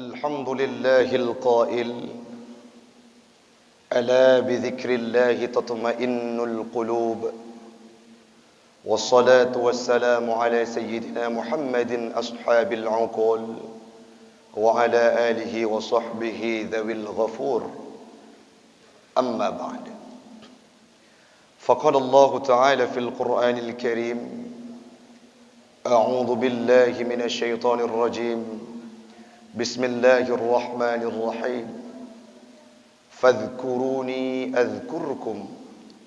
الحمد لله القائل ألا بذكر الله تطمئن القلوب والصلاة والسلام على سيدنا محمد أصحاب العقول وعلى آله وصحبه ذوي الغفور أما بعد فقال الله تعالى في القرآن الكريم أعوذ بالله من الشيطان الرجيم بسم الله الرحمن الرحيم فاذكروني أذكركم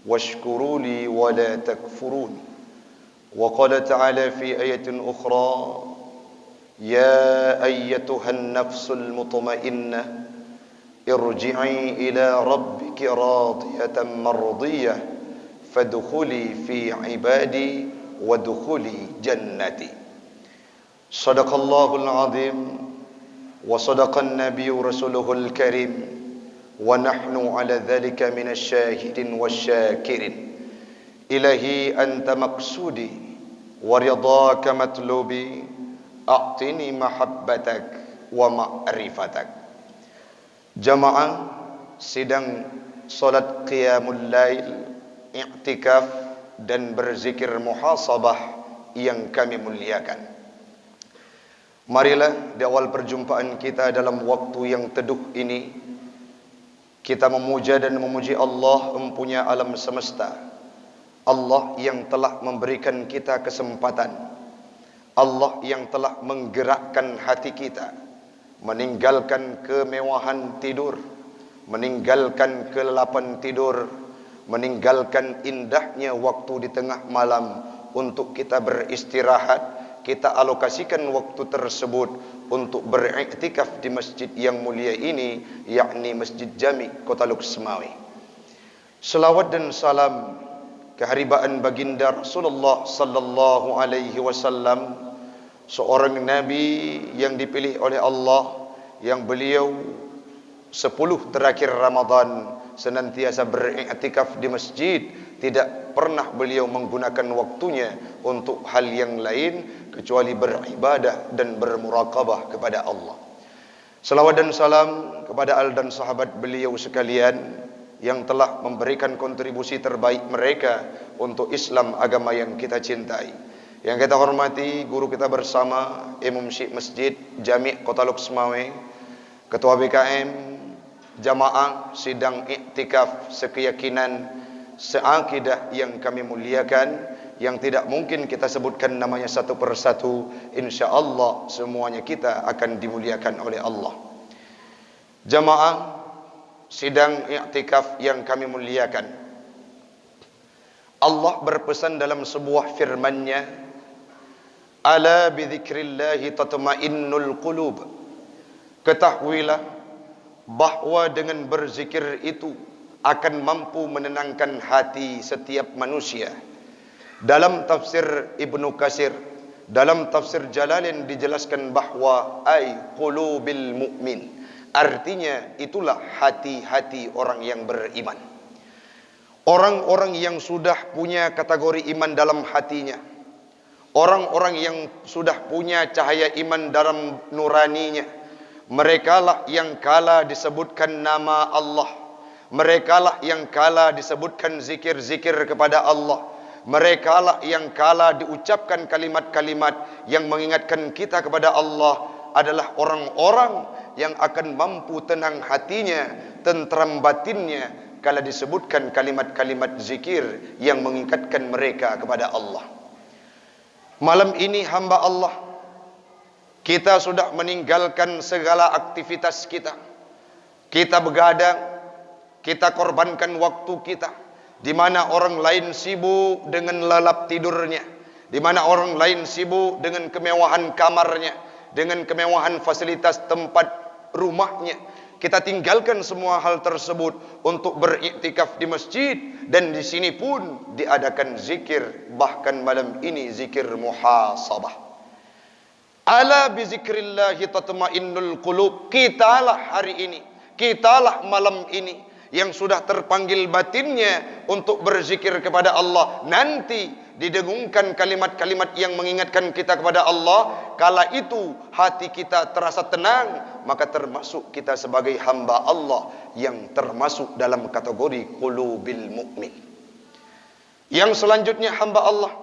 واشكروا لي ولا تكفرون وقال تعالى في آية أخرى يا أيتها النفس المطمئنة ارجعي إلى ربك راضية مرضية فادخلي في عبادي وادخلي جنتي صدق الله العظيم وصدق النبي رسوله الكريم ونحن على ذلك من الشاهدين والشاكرين إلهي أنت مقصودي ورضاك مطلوبي أعطني محبتك ومعرفتك. Jamaah sidang salat qiyamul lail, i'tikaf dan berzikir muhasabah yang kami muliakan. Marilah di awal perjumpaan kita dalam waktu yang teduh ini kita memuja dan memuji Allah empunya alam semesta, Allah yang telah memberikan kita kesempatan, Allah yang telah menggerakkan hati kita, meninggalkan kemewahan tidur, meninggalkan kelelapan tidur, meninggalkan indahnya waktu di tengah malam untuk kita beristirahat. Kita alokasikan waktu tersebut untuk beriktikaf di masjid yang mulia ini, yakni Masjid Jami Kota Luksmawi. Selawat dan salam keharibaan baginda Rasulullah sallallahu alaihi wasallam, seorang nabi yang dipilih oleh Allah, yang beliau 10 terakhir Ramadan senantiasa beriktikaf di masjid, tidak pernah beliau menggunakan waktunya untuk hal yang lain kecuali beribadah dan bermuraqabah kepada Allah. Salawat dan salam kepada al dan sahabat beliau sekalian yang telah memberikan kontribusi terbaik mereka untuk Islam, agama yang kita cintai. Yang kita hormati guru kita bersama, Imam Syekh Masjid Jami Kota Luksmawi, Ketua BKM, jamaah sidang iktikaf sekeyakinan, seakidah yang kami muliakan, yang tidak mungkin kita sebutkan namanya satu persatu. InsyaAllah semuanya kita akan dimuliakan oleh Allah. Jamaah sidang i'tikaf yang kami muliakan, Allah berpesan dalam sebuah firman-Nya, ala bidzikrillahi tatma'innul qulub. Ketahuilah bahwa dengan berzikir itu akan mampu menenangkan hati setiap manusia. Dalam tafsir Ibnu Katsir, dalam tafsir Jalalain dijelaskan bahwa ay qulubil mu'min, artinya itulah hati-hati orang yang beriman. Orang-orang yang sudah punya kategori iman dalam hatinya, orang-orang yang sudah punya cahaya iman dalam nuraninya, merekalah yang kala disebutkan nama Allah, merekalah yang kala disebutkan zikir-zikir kepada Allah, merekalah yang kala diucapkan kalimat-kalimat yang mengingatkan kita kepada Allah, adalah orang-orang yang akan mampu tenang hatinya, tentram batinnya kala disebutkan kalimat-kalimat zikir yang mengingatkan mereka kepada Allah. Malam ini hamba Allah, kita sudah meninggalkan segala aktivitas kita. Kita begadang, kita korbankan waktu kita, di mana orang lain sibuk dengan lelap tidurnya, di mana orang lain sibuk dengan kemewahan kamarnya, dengan kemewahan fasilitas tempat rumahnya. Kita tinggalkan semua hal tersebut untuk beriktikaf di masjid, dan di sini pun diadakan zikir, bahkan malam ini zikir muhasabah. Ala bizikrillahi tatma'innul qulub. Kitalah hari ini, kitalah malam ini yang sudah terpanggil batinnya untuk berzikir kepada Allah, nanti didengungkan kalimat-kalimat yang mengingatkan kita kepada Allah, kala itu hati kita terasa tenang, maka termasuk kita sebagai hamba Allah yang termasuk dalam kategori qulubil mu'min. Yang selanjutnya hamba Allah,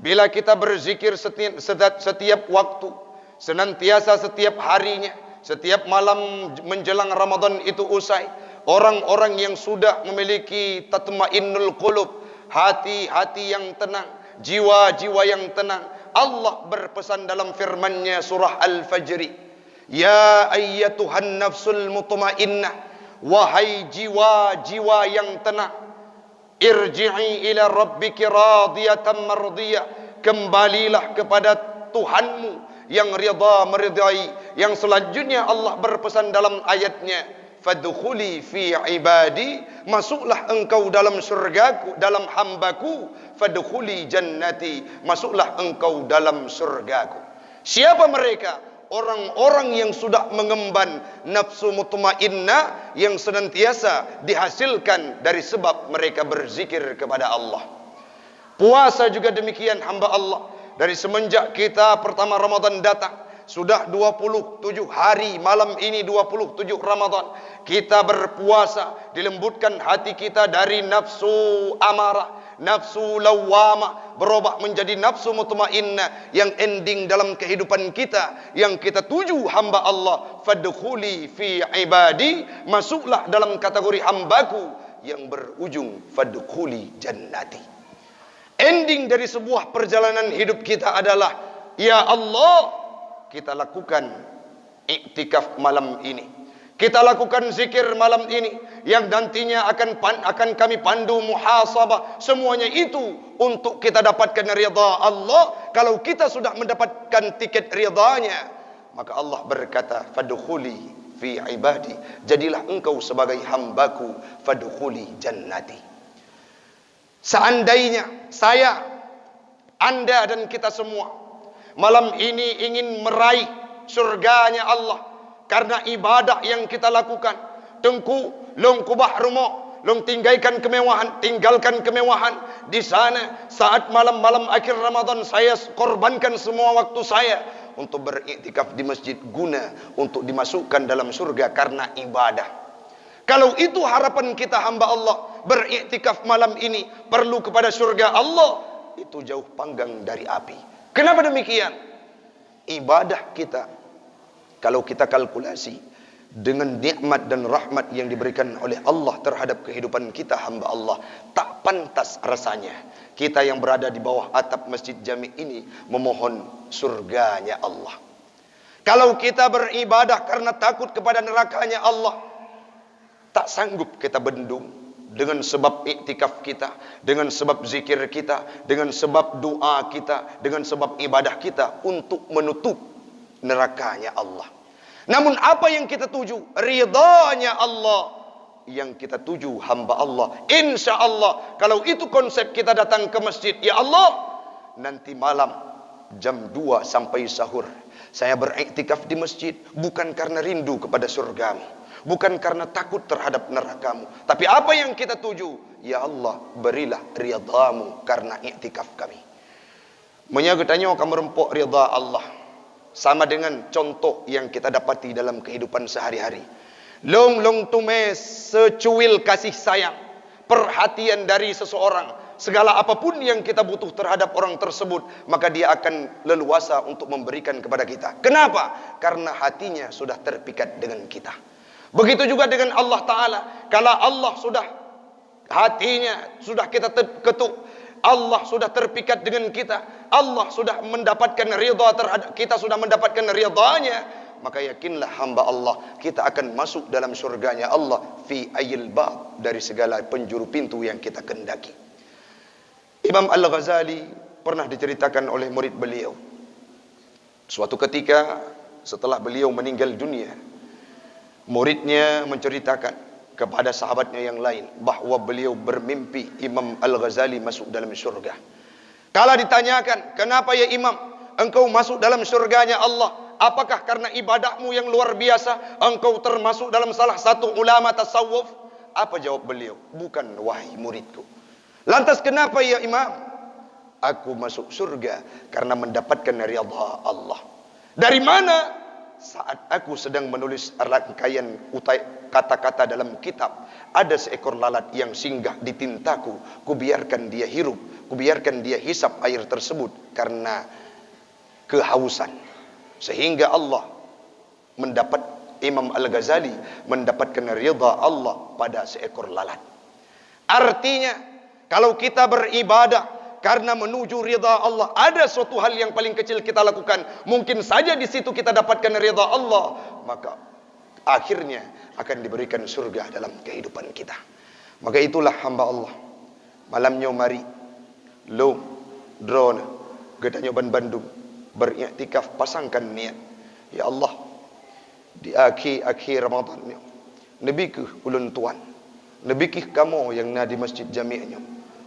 bila kita berzikir setiap waktu, senantiasa setiap harinya, setiap malam menjelang Ramadan itu usai, orang-orang yang sudah memiliki tatmainnul qulub, hati-hati yang tenang, jiwa-jiwa yang tenang, Allah berpesan dalam firman-Nya surah Al-Fajr, ya ayyatuhan nafsul mutmainnah, wahai jiwa-jiwa yang tenang, irji'i ila rabbiki radiyatan mardiyah, kembalilah kepada Tuhanmu yang ridha meridai. Yang selanjutnya Allah berpesan dalam ayatnya, fadkhuli fi ibadi, masuklah engkau dalam surgaku, dalam hambaku, fadkhuli jannati, masuklah engkau dalam surgaku. Siapa mereka? Orang-orang yang sudah mengemban nafsu mutmainnah yang senantiasa dihasilkan dari sebab mereka berzikir kepada Allah. Puasa juga demikian hamba Allah. Dari semenjak kita pertama Ramadan datang, sudah 27 hari, malam ini 27 Ramadan, kita berpuasa, dilembutkan hati kita dari nafsu amarah, nafsu lawamah, berubah menjadi nafsu mutmainnah yang ending dalam kehidupan kita, yang kita tuju hamba Allah, fadkhuli fi ibadi, masuklah dalam kategori hambaku, yang berujung fadkhuli jannati. Ending dari sebuah perjalanan hidup kita adalah, ya Allah, kita lakukan iktikaf malam ini, kita lakukan zikir malam ini, yang nantinya akan kami pandu muhasabah. Semuanya itu untuk kita dapatkan ridha Allah. Kalau kita sudah mendapatkan tiket ridhanya, maka Allah berkata, fadkhuli fi ibadi, jadilah engkau sebagai hambaku, fadkhuli jannati. Seandainya saya, Anda dan kita semua malam ini ingin meraih surganya Allah karena ibadah yang kita lakukan, tengku long kubah rumah, long tinggalkan kemewahan di sana. Saat malam-malam akhir Ramadan, saya korbankan semua waktu saya untuk beriktikaf di masjid, guna untuk dimasukkan dalam surga karena ibadah. Kalau itu harapan kita hamba Allah, beriktikaf malam ini perlu kepada surga Allah, itu jauh panggang dari api. Kenapa demikian? Ibadah kita, kalau kita kalkulasi dengan nikmat dan rahmat yang diberikan oleh Allah terhadap kehidupan kita hamba Allah, tak pantas rasanya kita yang berada di bawah atap masjid jami ini memohon surganya Allah. Kalau kita beribadah karena takut kepada nerakanya Allah, tak sanggup kita bendung dengan sebab iktikaf kita, dengan sebab zikir kita, dengan sebab doa kita, dengan sebab ibadah kita untuk menutup nerakanya Allah. Namun apa yang kita tuju? Ridhanya Allah yang kita tuju hamba Allah. Insya Allah, kalau itu konsep kita datang ke masjid, ya Allah, nanti malam jam 2 sampai sahur saya beriktikaf di masjid, bukan karena rindu kepada surgamu, bukan karena takut terhadap nerakamu, tapi apa yang kita tuju? Ya Allah, berilah ridhamu karena iktikaf kami. Menyagetanya kamu rempok ridha Allah, sama dengan contoh yang kita dapati dalam kehidupan sehari-hari. Long tumes secuil kasih sayang, perhatian dari seseorang, segala apapun yang kita butuh terhadap orang tersebut, maka dia akan leluasa untuk memberikan kepada kita. Kenapa? Karena hatinya sudah terpikat dengan kita. Begitu juga dengan Allah Ta'ala. Kalau Allah sudah, hatinya sudah kita ketuk, Allah sudah terpikat dengan kita, Allah sudah mendapatkan ridha terhadap kita, sudah mendapatkan ridhanya, maka yakinlah hamba Allah, kita akan masuk dalam surganya Allah fi ayil bab, dari segala penjuru pintu yang kita kendaki. Imam Al-Ghazali pernah diceritakan oleh murid beliau, suatu ketika setelah beliau meninggal dunia, muridnya menceritakan kepada sahabatnya yang lain bahwa beliau bermimpi Imam Al-Ghazali masuk dalam surga. Kala ditanyakan, kenapa ya Imam, engkau masuk dalam surganya Allah? Apakah karena ibadahmu yang luar biasa, engkau termasuk dalam salah satu ulama tasawuf? Apa jawab beliau? Bukan, wahai muridku. Lantas kenapa ya Imam? Aku masuk surga karena mendapatkan ridha Allah. Dari mana? Saat aku sedang menulis rangkaian kata-kata dalam kitab, ada seekor lalat yang singgah di tintaku. Kubiarkan dia hirup, kubiarkan dia hisap air tersebut karena kehausan. Sehingga Allah Imam Al-Ghazali mendapatkan ridha Allah pada seekor lalat. Artinya, kalau kita beribadah karena menuju ridha Allah, ada suatu hal yang paling kecil kita lakukan, mungkin saja di situ kita dapatkan ridha Allah, maka akhirnya akan diberikan surga dalam kehidupan kita. Maka itulah hamba Allah. Malamnya mari lo drone gedanya Bandung beriktikaf, pasangkan niat. Ya Allah, di akhir Ramadan ni, Nabi ke ulun tuan, Nabi ke kamu yang na di masjid jami'nya,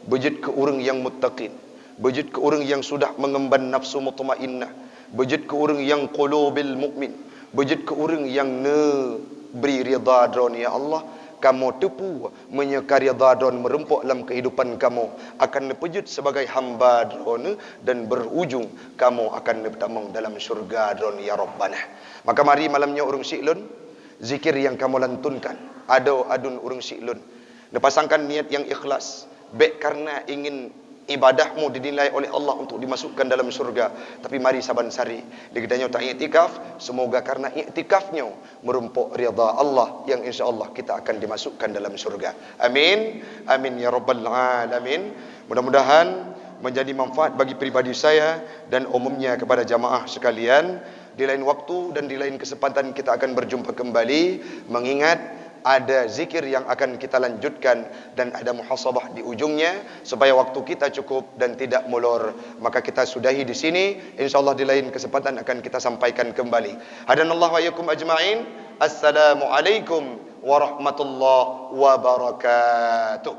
bejit ke orang yang muttaqin, bejit ke orang yang sudah mengemban nafsu mutmainnah, bejit ke orang yang qulubil mukmin, bejit ke orang yang beri ridha dron. Ya Allah, kamu tepu menyeka ridha dron merempuk dalam kehidupan kamu, akan nepejut sebagai hamba dron, dan berujung kamu akan neptamang dalam syurga dron ya Rabbana. Maka mari malamnya urang siklun, zikir yang kamu lantunkan, adun urang siklun, nepasangkan niat yang ikhlas, baik karena ingin ibadahmu dinilai oleh Allah untuk dimasukkan dalam surga. Tapi mari saban sari digedanya tak iktikaf, semoga karena iktikafnya merumpuk ridha Allah yang insya-Allah kita akan dimasukkan dalam surga. Amin. Amin ya rabbal alamin. Mudah-mudahan menjadi manfaat bagi pribadi saya dan umumnya kepada jamaah sekalian. Di lain waktu dan di lain kesempatan kita akan berjumpa kembali, mengingat ada zikir yang akan kita lanjutkan dan ada muhasabah di ujungnya, supaya waktu kita cukup dan tidak molor. Maka kita sudahi di sini. Insyaallah di lain kesempatan akan kita sampaikan kembali. Hadanallahu wa iyyakum ajma'in. Assalamualaikum warahmatullahi wabarakatuh.